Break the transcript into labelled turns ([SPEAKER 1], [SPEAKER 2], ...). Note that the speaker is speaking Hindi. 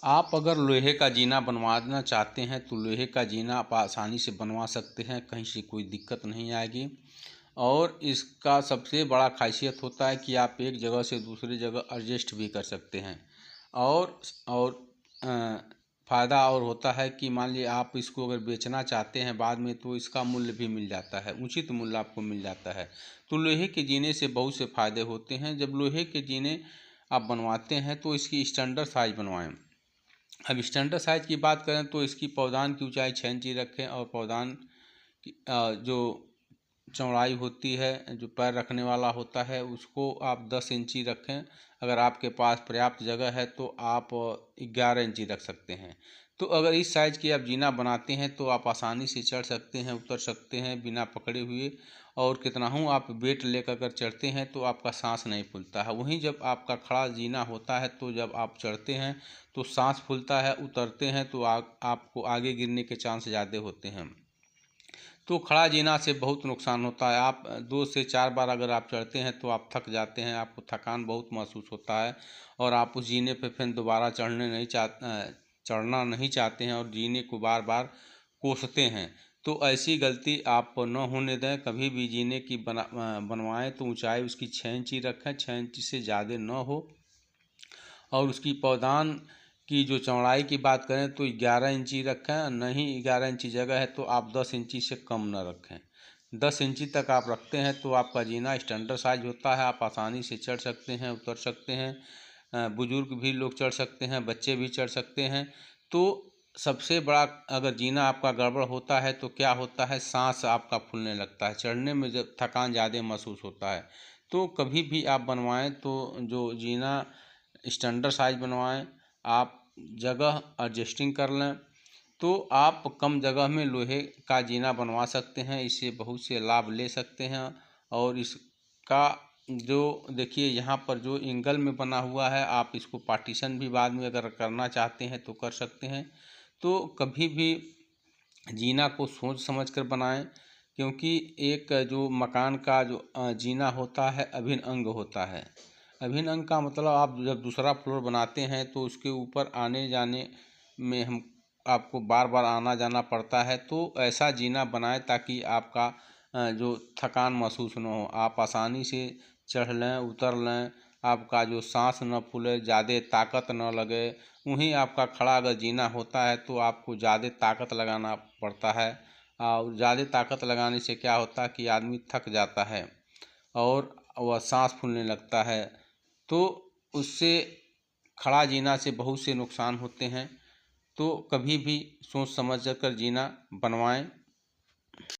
[SPEAKER 1] आप अगर लोहे का जीना बनवाना चाहते हैं तो लोहे का जीना आप आसानी से बनवा सकते हैं, कहीं से कोई दिक्कत नहीं आएगी। और इसका सबसे बड़ा खासियत होता है कि आप एक जगह से दूसरी जगह एडजस्ट भी कर सकते हैं। और फ़ायदा और होता है कि मान लीजिए आप इसको अगर बेचना चाहते हैं बाद में, तो इसका मूल्य भी मिल जाता है, उचित मूल्य आपको मिल जाता है। तो लोहे के जीने से बहुत से फ़ायदे होते हैं। जब लोहे के जीने आप बनवाते हैं तो इसकी स्टैंडर्ड साइज़ बनवाएं। अब स्टैंडर्ड साइज़ की बात करें तो इसकी पौधान की ऊंचाई 6 इंची रखें, और पौधान की जो चौड़ाई होती है, जो पैर रखने वाला होता है, उसको आप 10 इंची रखें। अगर आपके पास पर्याप्त जगह है तो आप 11 इंची रख सकते हैं। तो अगर इस साइज़ की आप जीना बनाते हैं तो आप आसानी से चढ़ सकते हैं, उतर सकते हैं बिना पकड़े हुए। और कितना हूँ आप वेट लेकर कर चढ़ते हैं तो आपका सांस नहीं फूलता है। वहीं जब आपका खड़ा जीना होता है तो जब आप चढ़ते हैं तो सांस फूलता है, उतरते हैं तो आपको आगे गिरने के चांस ज़्यादा होते हैं। तो खड़ा जीना से बहुत नुकसान होता है। आप 2 से 4 बार अगर आप चढ़ते हैं तो आप थक जाते हैं, आपको थकान बहुत महसूस होता है, और आप उस जीने पे फिर दोबारा चढ़ना नहीं चाहते हैं, और जीने को बार बार कोसते हैं। तो ऐसी गलती आप न होने दें। कभी भी जीने की बनवाएं तो ऊंचाई उसकी 6 इंची रखें, 6 इंची से ज़्यादा न हो। और उसकी पौधान की जो चौड़ाई की बात करें तो 11 इंची रखें, नहीं 11 इंची जगह है तो आप 10 इंची से कम न रखें। 10 इंची तक आप रखते हैं तो आपका जीना स्टैंडर्ड साइज होता है, आप आसानी से चढ़ सकते हैं, उतर सकते हैं। बुजुर्ग भी लोग चढ़ सकते हैं, बच्चे भी चढ़ सकते हैं। तो सबसे बड़ा, अगर जीना आपका गड़बड़ होता है तो क्या होता है, सांस आपका फूलने लगता है, चढ़ने में जब थकान ज़्यादा महसूस होता है। तो कभी भी आप बनवाएं तो जो जीना स्टैंडर्ड साइज बनवाएं। आप जगह एडजस्टिंग कर लें तो आप कम जगह में लोहे का जीना बनवा सकते हैं, इससे बहुत से लाभ ले सकते हैं। और इसका जो देखिए यहाँ पर जो एंगल में बना हुआ है, आप इसको पार्टीशन भी बाद में अगर करना चाहते हैं तो कर सकते हैं। तो कभी भी जीना को सोच समझ कर बनाएं, क्योंकि एक जो मकान का जो जीना होता है अभिन्न अंग होता है। अभिन्न अंग का मतलब आप जब दूसरा फ्लोर बनाते हैं तो उसके ऊपर आने जाने में हम आपको बार बार आना जाना पड़ता है। तो ऐसा जीना बनाएं ताकि आपका जो थकान महसूस न हो, आप आसानी से चढ़ लें, उतर लें, आपका जो सांस न फूले, ज़्यादा ताकत न लगे। वहीं आपका खड़ा अगर जीना होता है तो आपको ज़्यादा ताकत लगाना पड़ता है, और ज़्यादा ताकत लगाने से क्या होता है कि आदमी थक जाता है और वह सांस फूलने लगता है। तो उससे खड़ा जीना से बहुत से नुकसान होते हैं। तो कभी भी सोच समझ कर जीना बनवाएं।